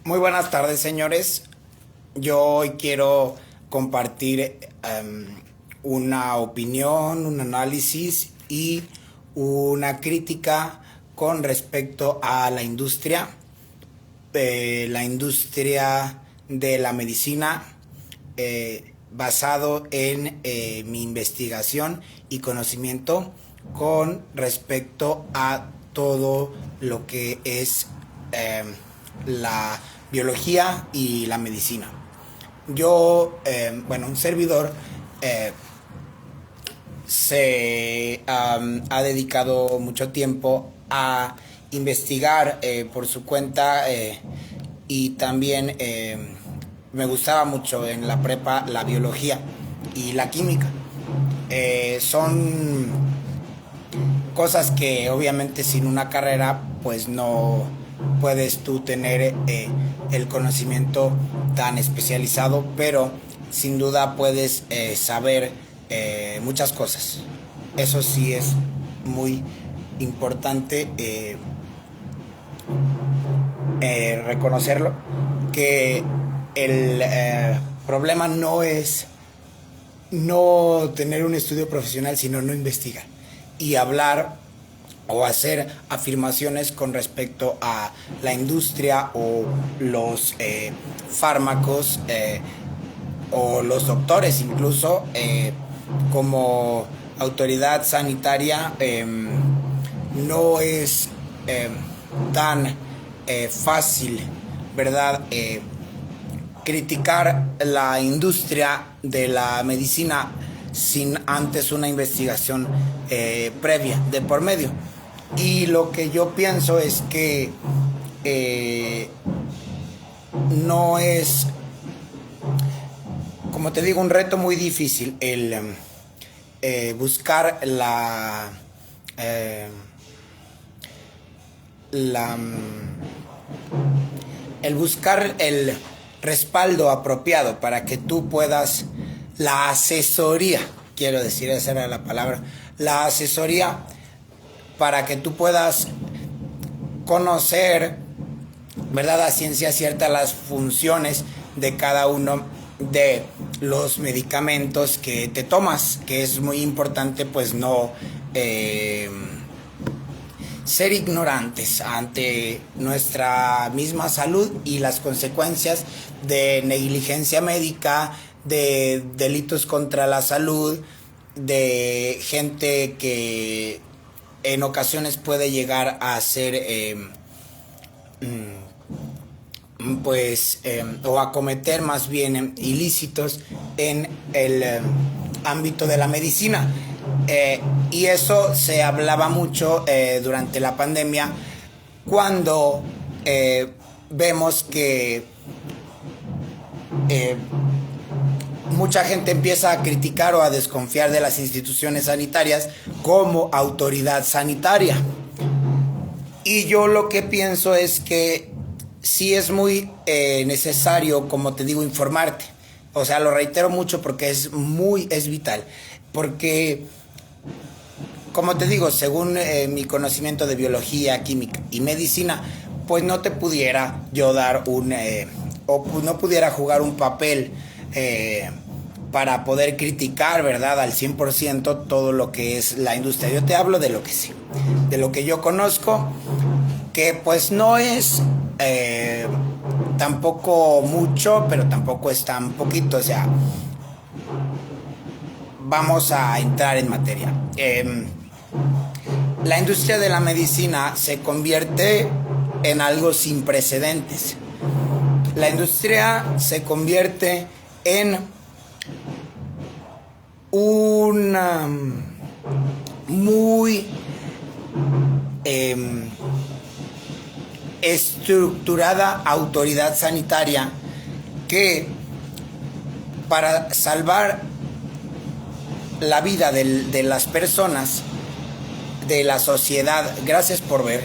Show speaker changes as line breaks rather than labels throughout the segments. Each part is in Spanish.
Muy buenas tardes, señores. Yo hoy quiero compartir una opinión, un análisis y una crítica con respecto a la industria de la medicina, basado en mi investigación y conocimiento con respecto a todo lo que es la biología y la medicina. Yo, un servidor se ha dedicado mucho tiempo a investigar por su cuenta, y también me gustaba mucho en la prepa la biología y la química. Son cosas que obviamente sin una carrera pues no puedes tú tener el conocimiento tan especializado, pero sin duda puedes saber muchas cosas. Eso sí es muy importante reconocerlo, que el problema no es no tener un estudio profesional, sino no investigar y hablar o hacer afirmaciones con respecto a la industria o los fármacos, o los doctores incluso, como autoridad sanitaria. No es tan fácil, ¿verdad? Criticar la industria de la medicina sin antes una investigación previa de por medio. Y lo que yo pienso es que no es, como te digo, un reto muy difícil el buscar el buscar el respaldo apropiado para que tú puedas, la asesoría, quiero decir, esa era la palabra, la asesoría, para que tú puedas conocer, ¿verdad?, a ciencia cierta las funciones de cada uno de los medicamentos que te tomas, que es muy importante pues no ser ignorantes ante nuestra misma salud y las consecuencias de negligencia médica, de delitos contra la salud, de gente que en ocasiones puede llegar a ser o a cometer más bien ilícitos en el ámbito de la medicina. Y eso se hablaba mucho durante la pandemia, cuando vemos que mucha gente empieza a criticar o a desconfiar de las instituciones sanitarias como autoridad sanitaria. Y yo lo que pienso es que sí es muy necesario, como te digo, informarte. O sea, lo reitero mucho porque es vital. Porque, como te digo, según mi conocimiento de biología, química y medicina, pues no te pudiera yo dar o no pudiera jugar un papel para poder criticar, ¿verdad?, al 100% todo lo que es la industria. Yo te hablo de lo que sí, de lo que yo conozco, que pues no es tampoco mucho, pero tampoco es tan poquito. O sea, vamos a entrar en materia. La industria de la medicina se convierte en algo sin precedentes. La industria se convierte en una muy estructurada autoridad sanitaria que, para salvar la vida de las personas, de la sociedad, gracias por ver,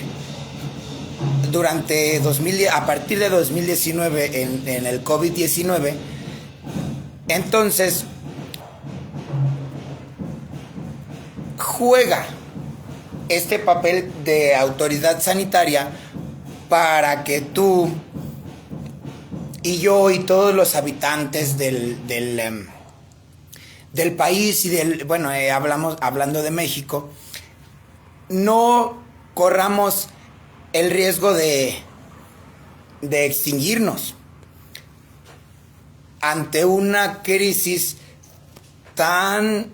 a partir de 2019 en el COVID-19, entonces juega este papel de autoridad sanitaria para que tú Y yo y todos los habitantes del país y hablando de México, no corramos el riesgo de extinguirnos ante una crisis tan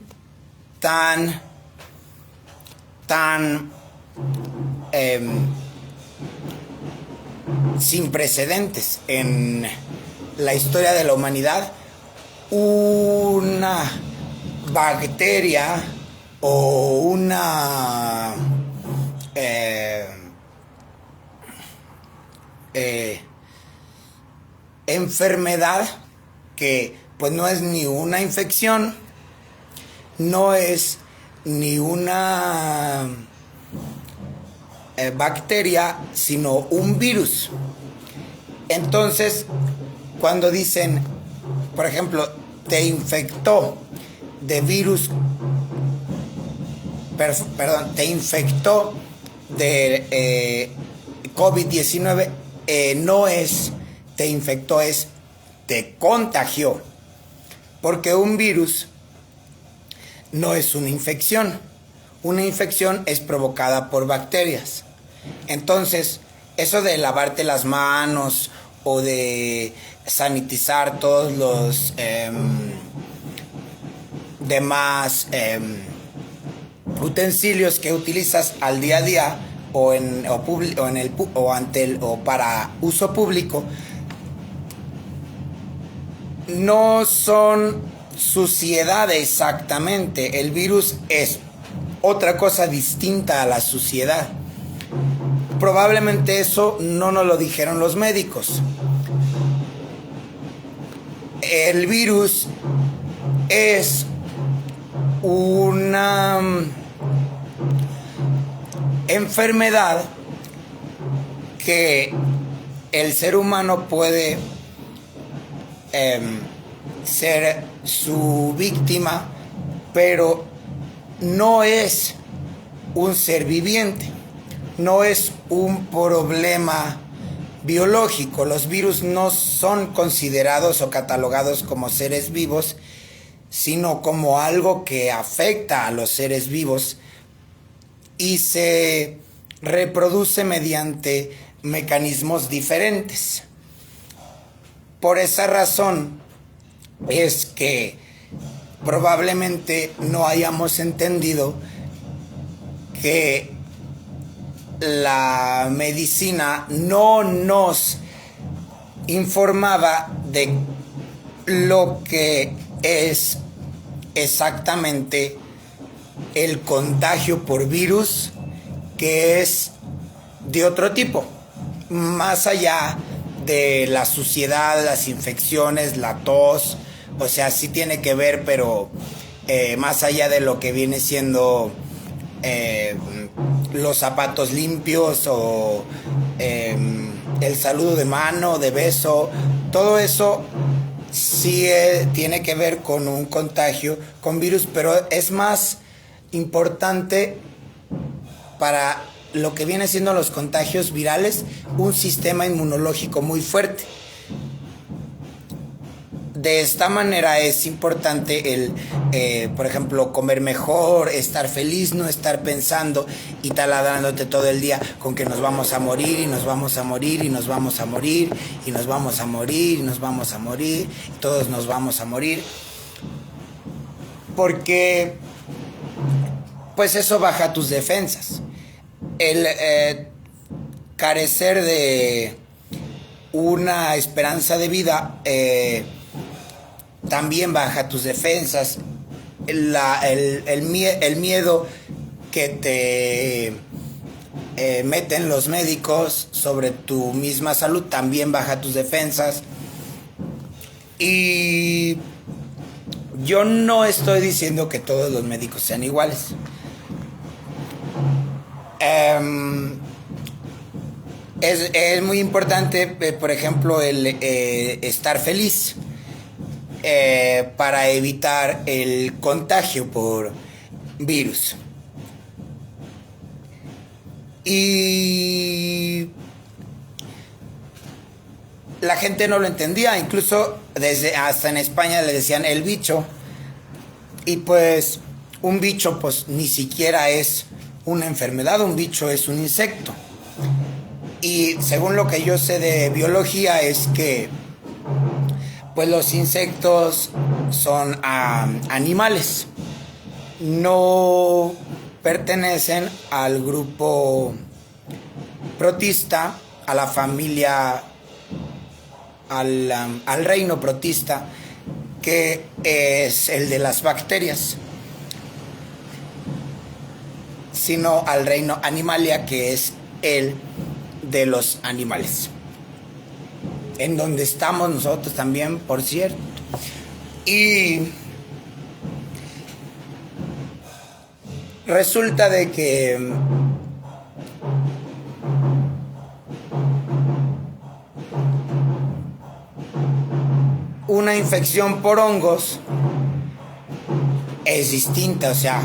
sin precedentes en la historia de la humanidad. Una bacteria o una enfermedad que pues no es ni una infección, no es ni una bacteria, sino un virus. Entonces, cuando dicen, por ejemplo, te infectó de virus, te infectó de COVID-19, no es te infectó, es te contagió, porque un virus no es una infección. Una infección es provocada por bacterias. Entonces, eso de lavarte las manos o de sanitizar todos los demás utensilios que utilizas al día a día o para uso público, no son suciedad exactamente. El virus es otra cosa distinta a la suciedad. Probablemente eso no nos lo dijeron los médicos. El virus es una enfermedad que el ser humano puede ser su víctima, pero no es un ser viviente, no es un problema biológico. Los virus no son considerados o catalogados como seres vivos, sino como algo que afecta a los seres vivos y se reproduce mediante mecanismos diferentes. Por esa razón es que probablemente no hayamos entendido que la medicina no nos informaba de lo que es exactamente el contagio por virus, que es de otro tipo, más allá de la suciedad, las infecciones, la tos. O sea, sí tiene que ver, pero más allá de lo que viene siendo los zapatos limpios o el saludo de mano, de beso, todo eso sí tiene que ver con un contagio con virus, pero es más importante para lo que viene siendo los contagios virales, un sistema inmunológico muy fuerte. De esta manera es importante el, por ejemplo, comer mejor, estar feliz, no estar pensando y taladrándote todo el día con que nos vamos a morir y nos vamos a morir y nos vamos a morir y nos vamos a morir y nos vamos a morir y todos nos vamos a morir. Porque pues eso baja tus defensas. El carecer de una esperanza de vida también baja tus defensas. El miedo que te meten los médicos sobre tu misma salud también baja tus defensas. Y yo no estoy diciendo que todos los médicos sean iguales. Es muy importante, por ejemplo, el estar feliz para evitar el contagio por virus. Y la gente no lo entendía, incluso hasta en España le decían el bicho, y pues un bicho pues ni siquiera es una enfermedad, un bicho es un insecto. Y según lo que yo sé de biología es que pues los insectos son animales, no pertenecen al grupo protista, a la familia, al reino protista, que es el de las bacterias, sino al reino animalia, que es el de los animales, en donde estamos nosotros también, por cierto. Y resulta de que una infección por hongos es distinta, o sea,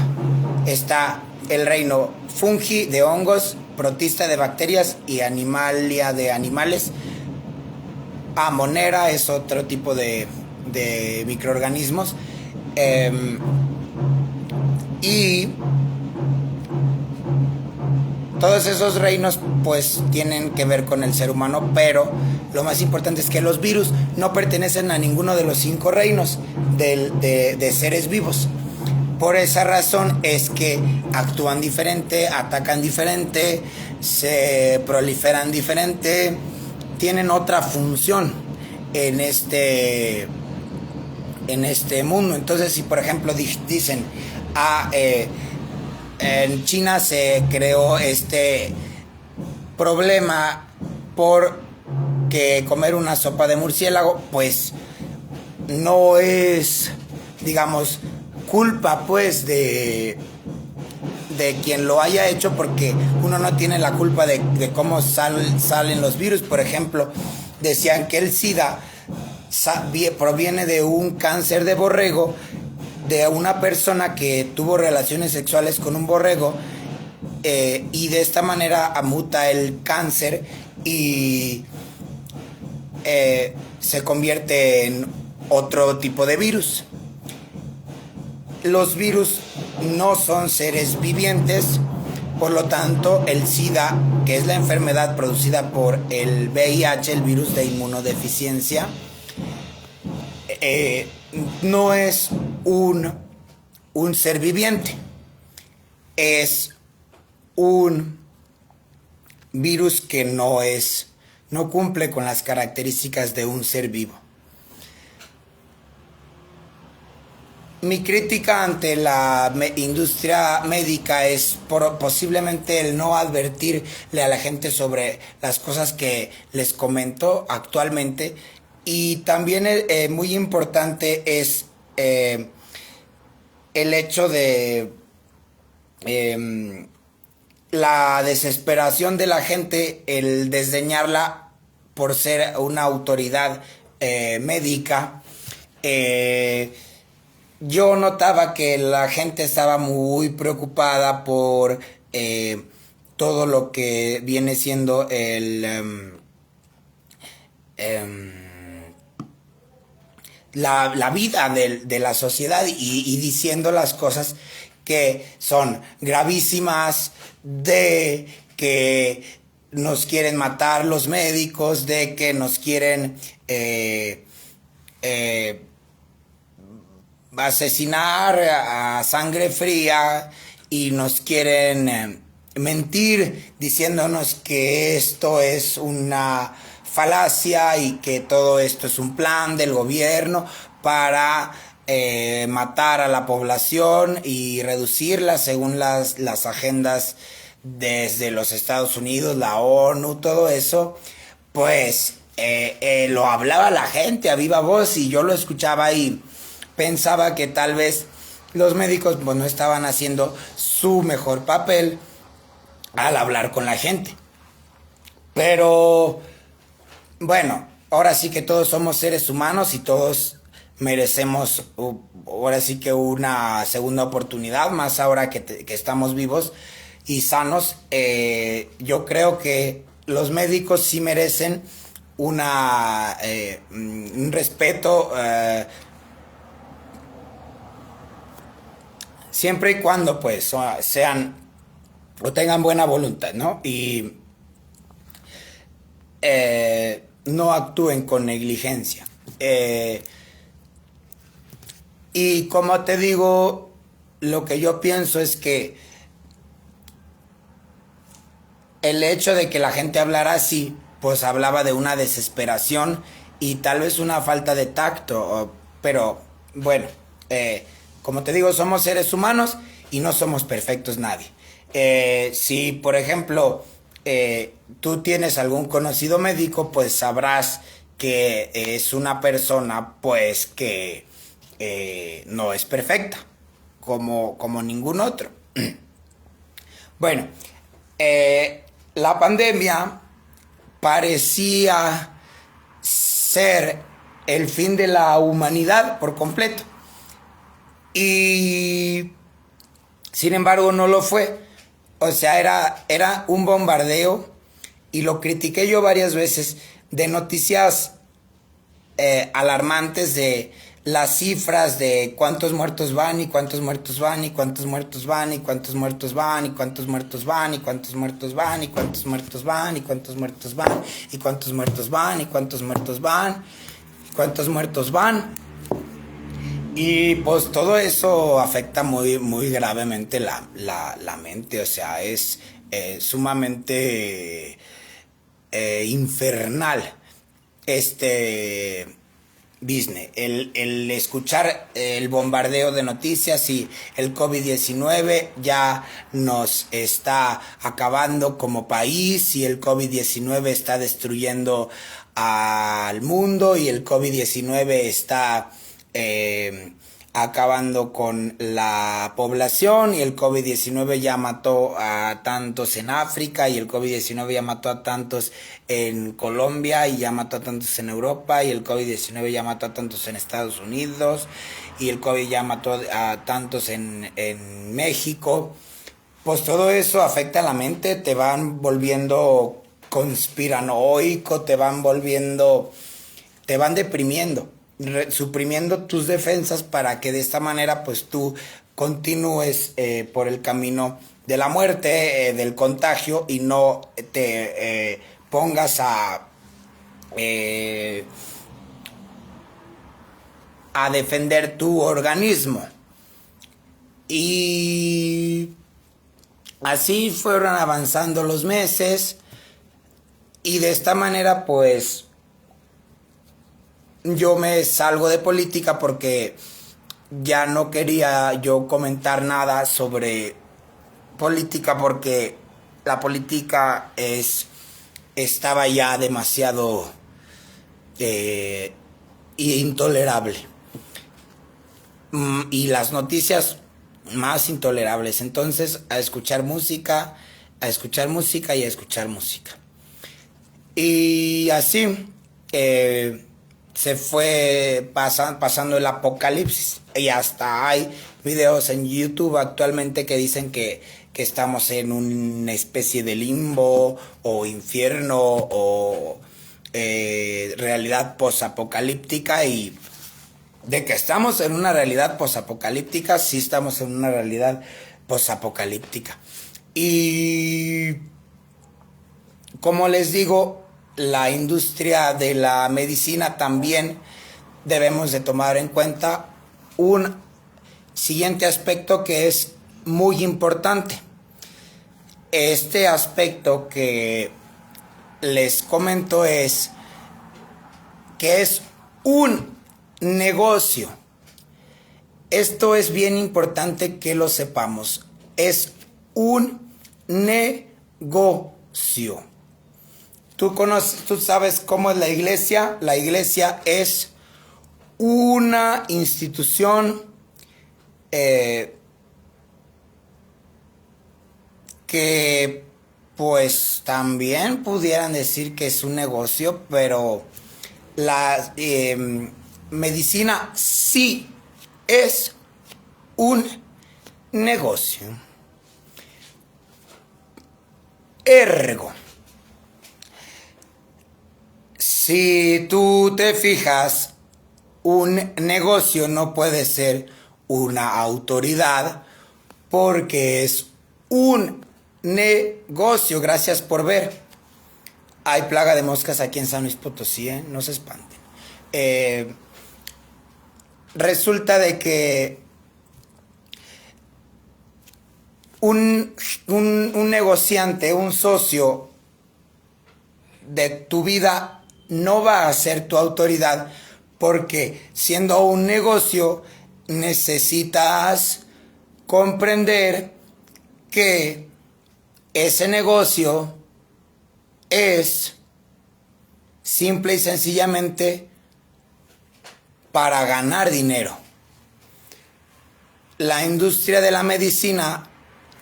está el reino fungi de hongos, protista de bacterias y animalia de animales. Monera es otro tipo de microorganismos. Y todos esos reinos pues tienen que ver con el ser humano, pero lo más importante es que los virus no pertenecen a ninguno de los 5 reinos de seres vivos. Por esa razón es que actúan diferente, atacan diferente, se proliferan diferente, tienen otra función en este mundo. Entonces, si por ejemplo dicen, en China se creó este problema por que comer una sopa de murciélago, pues no es, digamos, culpa pues de quien lo haya hecho, porque uno no tiene la culpa de cómo salen los virus. Por ejemplo, decían que el SIDA proviene de un cáncer de borrego, de una persona que tuvo relaciones sexuales con un borrego, y de esta manera muta el cáncer y se convierte en otro tipo de virus. Los virus no son seres vivientes, por lo tanto el SIDA, que es la enfermedad producida por el VIH, el virus de inmunodeficiencia, no es un ser viviente, es un virus que no cumple con las características de un ser vivo. Mi crítica ante la industria médica es posiblemente el no advertirle a la gente sobre las cosas que les comento actualmente, y también muy importante es el hecho de la desesperación de la gente, el desdeñarla por ser una autoridad médica. Yo notaba que la gente estaba muy preocupada por todo lo que viene siendo la vida de la sociedad, y diciendo las cosas que son gravísimas, de que nos quieren matar los médicos, de que nos quieren asesinar a sangre fría, y nos quieren mentir diciéndonos que esto es una falacia y que todo esto es un plan del gobierno para matar a la población y reducirla según las agendas desde los Estados Unidos, la ONU, todo eso. Pues lo hablaba la gente a viva voz, y yo lo escuchaba y pensaba que tal vez los médicos pues no estaban haciendo su mejor papel al hablar con la gente. Pero bueno, ahora sí que todos somos seres humanos y todos merecemos ahora sí que una segunda oportunidad, más ahora que estamos vivos y sanos. Yo creo que los médicos sí merecen un respeto, siempre y cuando pues sean o tengan buena voluntad, ¿no? Y no actúen con negligencia. Y como te digo, lo que yo pienso es que el hecho de que la gente hablara así, pues hablaba de una desesperación y tal vez una falta de tacto, pero bueno, como te digo, somos seres humanos y no somos perfectos nadie. Si, por ejemplo, tú tienes algún conocido médico, pues sabrás que es una persona, pues, que no es perfecta, como ningún otro. Bueno, la pandemia parecía ser el fin de la humanidad por completo. Y sin embargo no lo fue. O sea, era un bombardeo, y lo critiqué yo varias veces, de noticias alarmantes, de las cifras de cuántos muertos van y cuántos muertos van y cuántos muertos van y cuántos muertos van y cuántos muertos van y cuántos muertos van y cuántos muertos van y cuántos muertos van y cuántos muertos van y cuántos muertos van, cuántos muertos van. Y pues todo eso afecta muy gravemente la mente. O sea, es sumamente infernal este business. El escuchar el bombardeo de noticias, y el COVID-19 ya nos está acabando como país, y el COVID-19 está destruyendo al mundo, y el COVID-19 está acabando con la población, y el COVID-19 ya mató a tantos en África, y el COVID-19 ya mató a tantos en Colombia, y ya mató a tantos en Europa, y el COVID-19 ya mató a tantos en Estados Unidos, y el COVID ya mató a tantos en México. Pues todo eso afecta a la mente, te van volviendo conspiranoico, te van deprimiendo, suprimiendo tus defensas, para que de esta manera pues tú continúes por el camino de la muerte, del contagio, y no te pongas a defender tu organismo. Y así fueron avanzando los meses, y de esta manera pues yo me salgo de política, porque ya no quería yo comentar nada sobre política, porque la política estaba ya demasiado intolerable. Y las noticias más intolerables. Entonces, a escuchar música, a escuchar música y a escuchar música. Y así se fue pasando el apocalipsis. Y hasta hay videos en YouTube actualmente que dicen que estamos en una especie de limbo o infierno o realidad posapocalíptica. Y de que estamos en una realidad posapocalíptica, sí estamos en una realidad posapocalíptica. Y como les digo, la industria de la medicina también debemos de tomar en cuenta un siguiente aspecto que es muy importante. Este aspecto que les comento es que es un negocio. Esto es bien importante que lo sepamos. Es un negocio. Tú sabes cómo es la iglesia. La iglesia es una institución que pues también pudieran decir que es un negocio, pero la medicina sí es un negocio. Ergo, Si tú te fijas, un negocio no puede ser una autoridad porque es un negocio. Gracias por ver. Hay plaga de moscas aquí en San Luis Potosí, ¿eh? No se espanten. Eh, Resulta de que un negociante, un socio de tu vida no va a ser tu autoridad porque siendo un negocio necesitas comprender que ese negocio es simple y sencillamente para ganar dinero. La industria de la medicina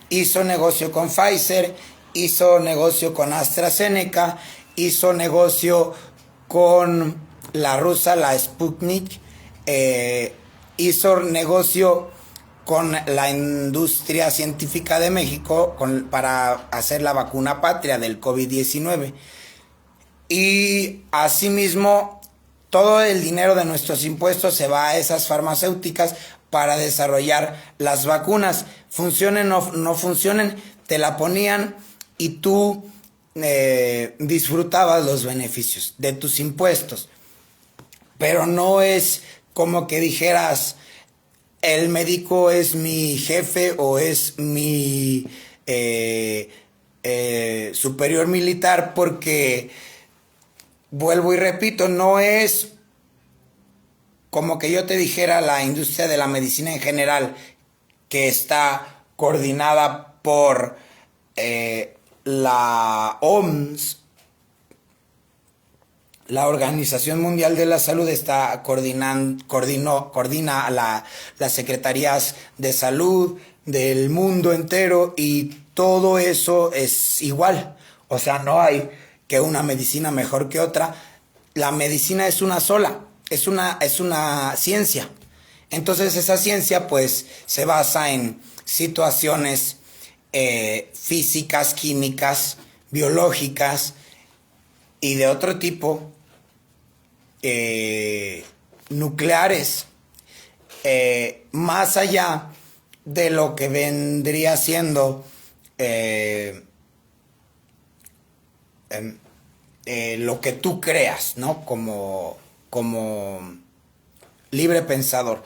hizo negocio con Pfizer, hizo negocio con AstraZeneca, hizo negocio con la rusa, la Sputnik, hizo negocio con la industria científica de México para hacer la vacuna patria del COVID-19. Y asimismo, todo el dinero de nuestros impuestos se va a esas farmacéuticas para desarrollar las vacunas. Funcionen o no funcionen, te la ponían y tú disfrutabas los beneficios de tus impuestos. Pero no es como que dijeras, el médico es mi jefe o es mi superior militar, porque, vuelvo y repito, no es como que yo te dijera la industria de la medicina en general, que está coordinada por la OMS, la Organización Mundial de la Salud, coordina las secretarías de salud del mundo entero, y todo eso es igual. O sea, no hay que una medicina mejor que otra. La medicina es una sola, es una ciencia. Entonces esa ciencia pues se basa en situaciones físicas, químicas, biológicas y de otro tipo, nucleares, más allá de lo que vendría siendo lo que tú creas, ¿no? Como libre pensador.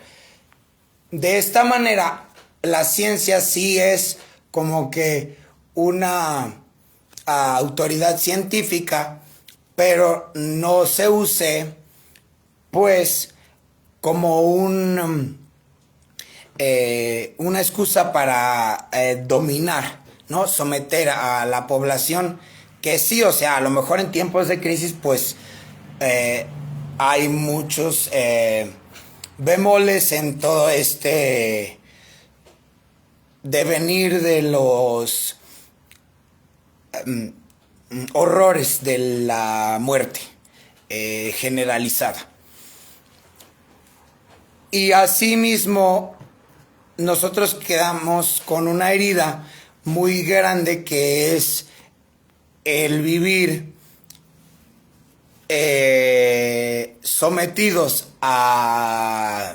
De esta manera, la ciencia sí es como que una autoridad científica, pero no se use pues como una excusa para dominar, ¿no? Someter a la población, que sí, o sea, a lo mejor en tiempos de crisis pues hay muchos bemoles en todo este devenir de los horrores de la muerte generalizada. Y asimismo, nosotros quedamos con una herida muy grande, que es el vivir sometidos a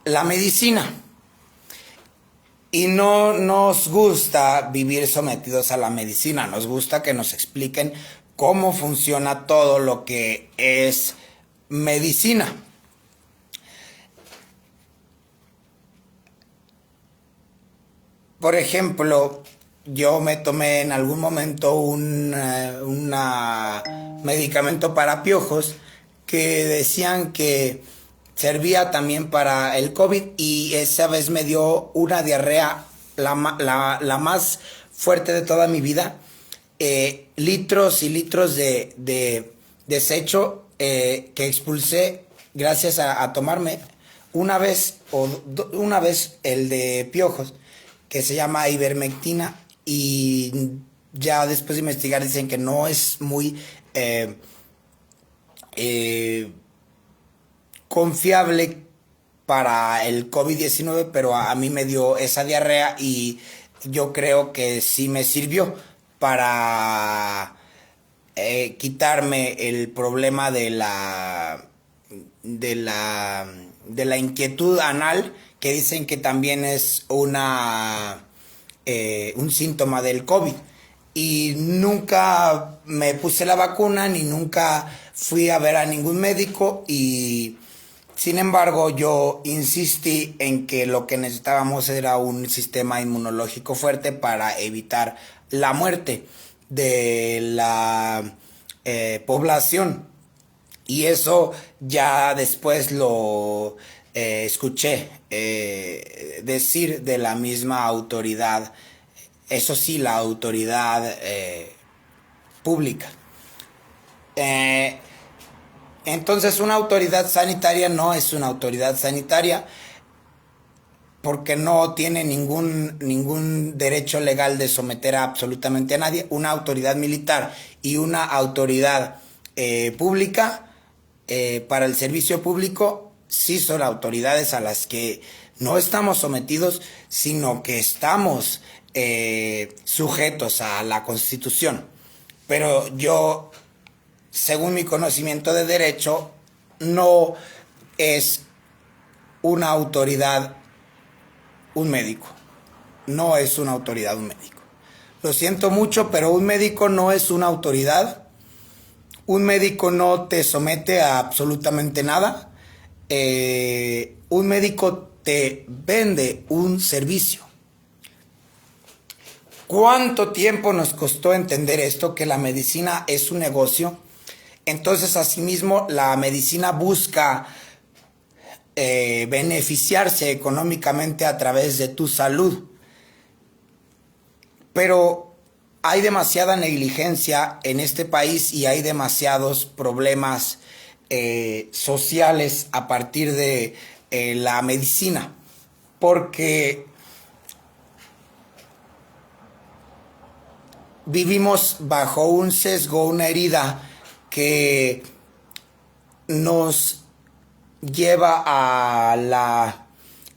la medicina. Y no nos gusta vivir sometidos a la medicina, nos gusta que nos expliquen cómo funciona todo lo que es medicina. Por ejemplo, yo me tomé en algún momento un medicamento para piojos que decían que servía también para el COVID, y esa vez me dio una diarrea, la más fuerte de toda mi vida. Litros y litros de desecho que expulsé gracias a tomarme una vez el de piojos, que se llama ivermectina, y ya después de investigar dicen que no es muy confiable para el COVID-19, pero a mí me dio esa diarrea y yo creo que sí me sirvió para quitarme el problema de la inquietud anal, que dicen que también es un síntoma del COVID. Y nunca me puse la vacuna, ni nunca fui a ver a ningún médico, y sin embargo yo insistí en que lo que necesitábamos era un sistema inmunológico fuerte para evitar la muerte de la población. Y eso ya después lo escuché decir de la misma autoridad, eso sí, la autoridad pública. Entonces, una autoridad sanitaria no es una autoridad sanitaria porque no tiene ningún derecho legal de someter a absolutamente a nadie. Una autoridad militar y una autoridad pública para el servicio público sí son autoridades a las que no estamos sometidos, sino que estamos sujetos a la Constitución. Pero yo, según mi conocimiento de derecho, no es una autoridad un médico. No es una autoridad un médico. Lo siento mucho, pero un médico no es una autoridad. Un médico no te somete a absolutamente nada. Un médico te vende un servicio. ¿Cuánto tiempo nos costó entender esto? Que la medicina es un negocio. Entonces, asimismo, la medicina busca beneficiarse económicamente a través de tu salud. Pero hay demasiada negligencia en este país y hay demasiados problemas sociales a partir de la medicina. Porque vivimos bajo un sesgo, una herida que nos lleva a la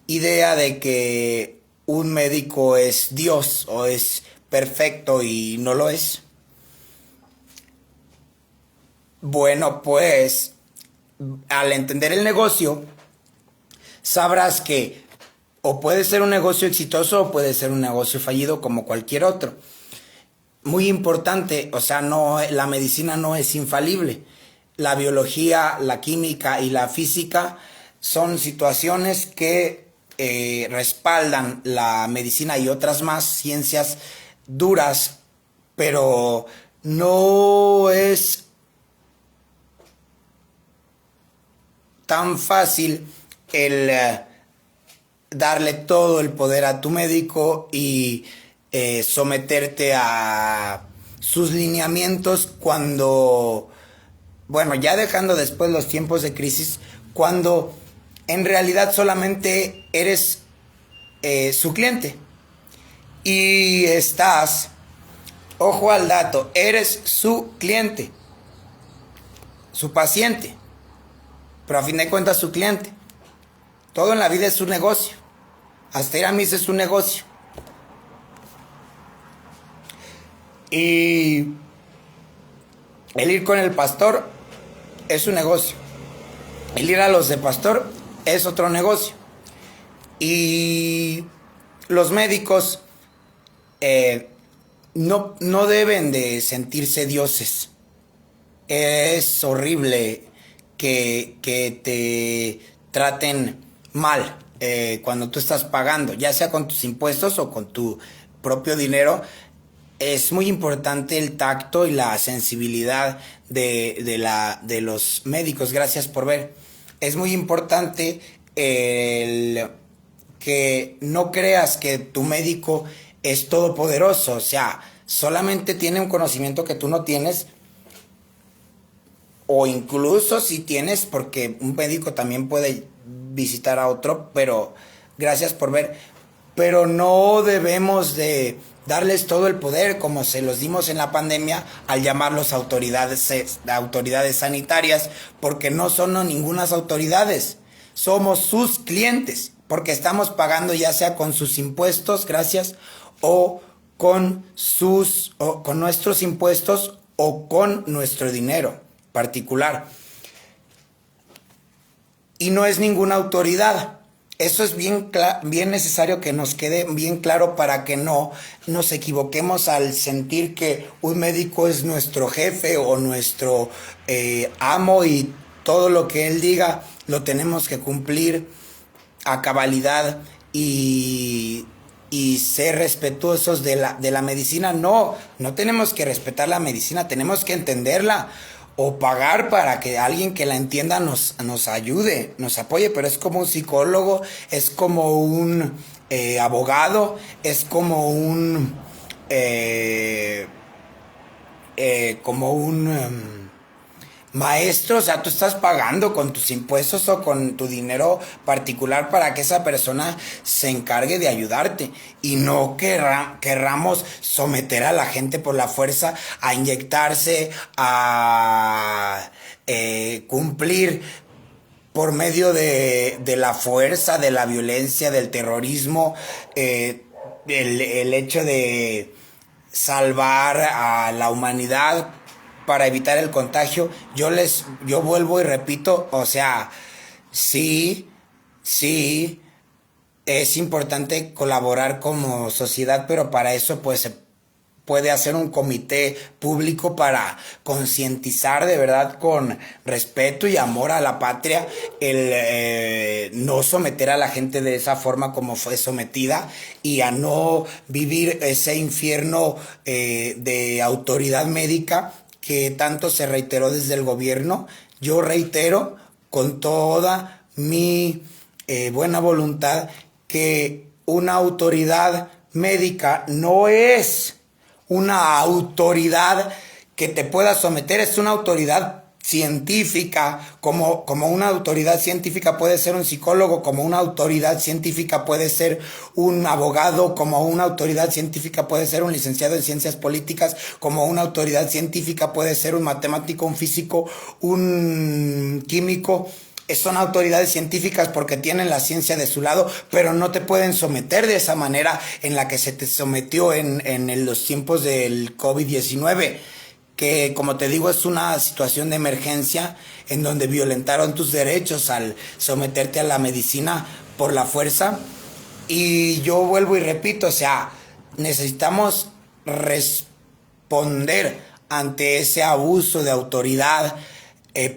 idea de que un médico es Dios o es perfecto, y no lo es. Bueno, pues al entender el negocio, sabrás que o puede ser un negocio exitoso o puede ser un negocio fallido como cualquier otro. Muy importante, o sea, no, la medicina no es infalible. La biología, la química y la física son situaciones que respaldan la medicina y otras más ciencias duras, pero no es tan fácil el darle todo el poder a tu médico y someterte a sus lineamientos cuando, bueno, ya dejando después los tiempos de crisis, cuando en realidad solamente eres su cliente y estás, ojo al dato, eres su cliente, su paciente, pero a fin de cuentas su cliente. Todo en la vida es un negocio, hasta ir a misa es un negocio. Y el ir con el pastor es un negocio. El ir a los de pastor es otro negocio. Y los médicos no deben de sentirse dioses. Es horrible que te traten mal cuando tú estás pagando, ya sea con tus impuestos o con tu propio dinero. Es muy importante el tacto y la sensibilidad de los médicos. Gracias por ver. Es muy importante el que no creas que tu médico es todopoderoso. O sea, solamente tiene un conocimiento que tú no tienes. O incluso si tienes, porque un médico también puede visitar a otro. Pero gracias por ver. Pero no debemos de darles todo el poder como se los dimos en la pandemia al llamarlos autoridades sanitarias, porque no son ningunas autoridades, somos sus clientes, porque estamos pagando ya sea con sus impuestos, gracias, o con nuestros impuestos o con nuestro dinero particular. Y no es ninguna autoridad. Eso es bien necesario que nos quede bien claro para que no nos equivoquemos al sentir que un médico es nuestro jefe o nuestro amo y todo lo que él diga lo tenemos que cumplir a cabalidad y ser respetuosos de la medicina. No tenemos que respetar la medicina, tenemos que entenderla o pagar para que alguien que la entienda nos ayude, nos apoye, pero es como un psicólogo, es como un abogado, es como un maestro. O sea, tú estás pagando con tus impuestos o con tu dinero particular para que esa persona se encargue de ayudarte y no querramos someter a la gente por la fuerza a inyectarse, a cumplir por medio de la fuerza, de la violencia, del terrorismo, el hecho de salvar a la humanidad para evitar el contagio. Yo vuelvo y repito, o sea, sí, es importante colaborar como sociedad, pero para eso pues se puede hacer un comité público para concientizar de verdad con respeto y amor a la patria el no someter a la gente de esa forma como fue sometida y a no vivir ese infierno de autoridad médica que tanto se reiteró desde el gobierno. Yo reitero con toda mi buena voluntad que una autoridad médica no es una autoridad que te pueda someter, es una autoridad científica, como una autoridad científica puede ser un psicólogo, como una autoridad científica puede ser un abogado, como una autoridad científica puede ser un licenciado en ciencias políticas, como una autoridad científica puede ser un matemático, un físico, un químico. Son autoridades científicas porque tienen la ciencia de su lado, pero no te pueden someter de esa manera en la que se te sometió en los tiempos del COVID-19, que como te digo es una situación de emergencia en donde violentaron tus derechos al someterte a la medicina por la fuerza. Y yo vuelvo y repito, o sea, necesitamos responder ante ese abuso de autoridad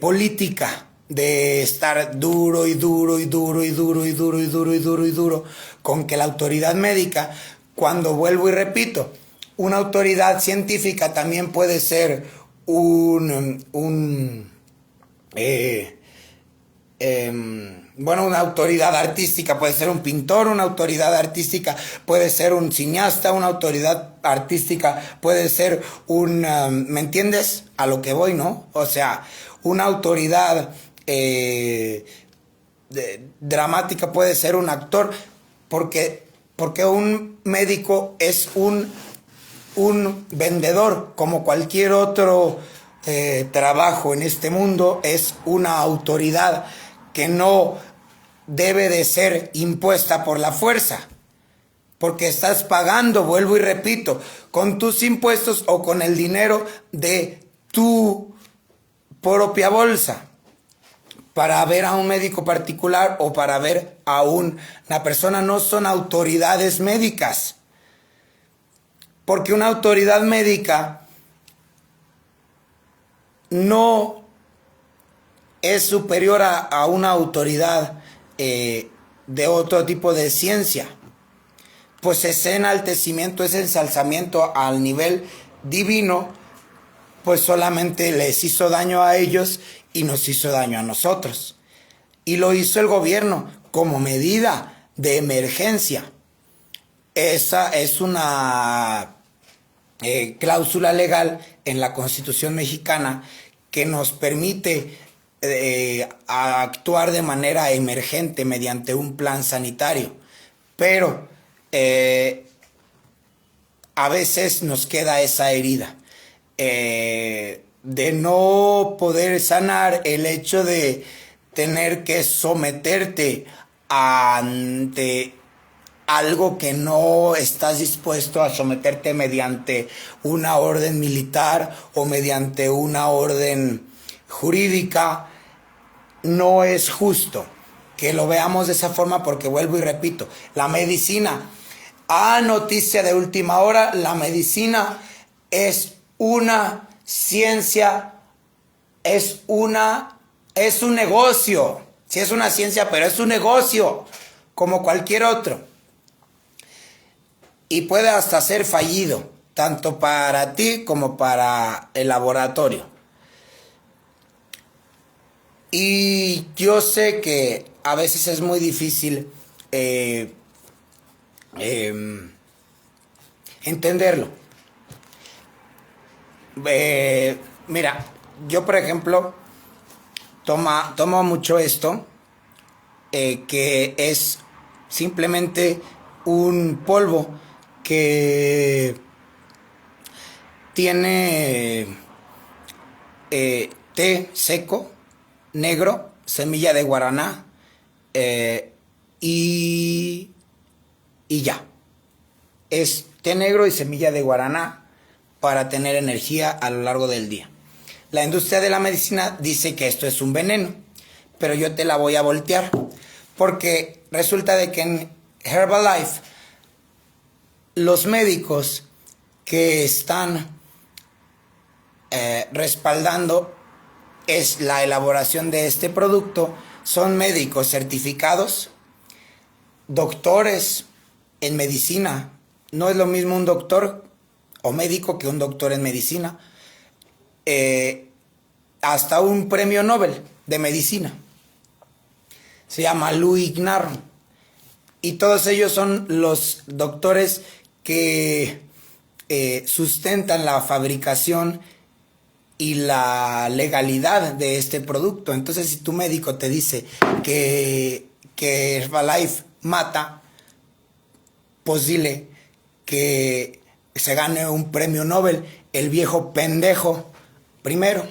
política, de estar duro y duro y duro y duro y duro y duro y duro y duro con que la autoridad médica, cuando vuelvo y repito, una autoridad científica también puede ser una autoridad artística, puede ser un pintor, una autoridad artística puede ser un cineasta, una autoridad artística puede ser ¿me entiendes? A lo que voy, ¿no? O sea, una autoridad dramática puede ser un actor, porque un médico es un vendedor, como cualquier otro trabajo en este mundo, es una autoridad que no debe de ser impuesta por la fuerza, porque estás pagando, vuelvo y repito, con tus impuestos o con el dinero de tu propia bolsa para ver a un médico particular o para ver a una persona. No son autoridades médicas, porque una autoridad médica no es superior a una autoridad de otro tipo de ciencia, pues ese enaltecimiento, ese ensalzamiento al nivel divino, pues solamente les hizo daño a ellos y nos hizo daño a nosotros. Y lo hizo el gobierno como medida de emergencia. Esa es una cláusula legal en la Constitución mexicana que nos permite actuar de manera emergente mediante un plan sanitario. Pero a veces nos queda esa herida de no poder sanar el hecho de tener que someterte ante algo que no estás dispuesto a someterte mediante una orden militar o mediante una orden jurídica, no es justo que lo veamos de esa forma, porque vuelvo y repito, la medicina, noticia de última hora, la medicina es una ciencia, es un negocio. Sí, es una ciencia, pero es un negocio como cualquier otro. Y puede hasta ser fallido, tanto para ti como para el laboratorio. Y yo sé que a veces es muy difícil entenderlo. Mira, yo por ejemplo tomo mucho esto, que es simplemente un polvo que tiene té seco, negro, semilla de guaraná, y ya. Es té negro y semilla de guaraná para tener energía a lo largo del día. La industria de la medicina dice que esto es un veneno, pero yo te la voy a voltear, porque resulta de que en Herbalife los médicos que están respaldando es la elaboración de este producto son médicos certificados, doctores en medicina. No es lo mismo un doctor o médico que un doctor en medicina. Hasta un premio Nobel de medicina. Se llama Louis Ignar. Y todos ellos son los doctores que sustentan la fabricación y la legalidad de este producto. Entonces, si tu médico te dice que Herbalife mata, pues dile que se gane un premio Nobel el viejo pendejo primero.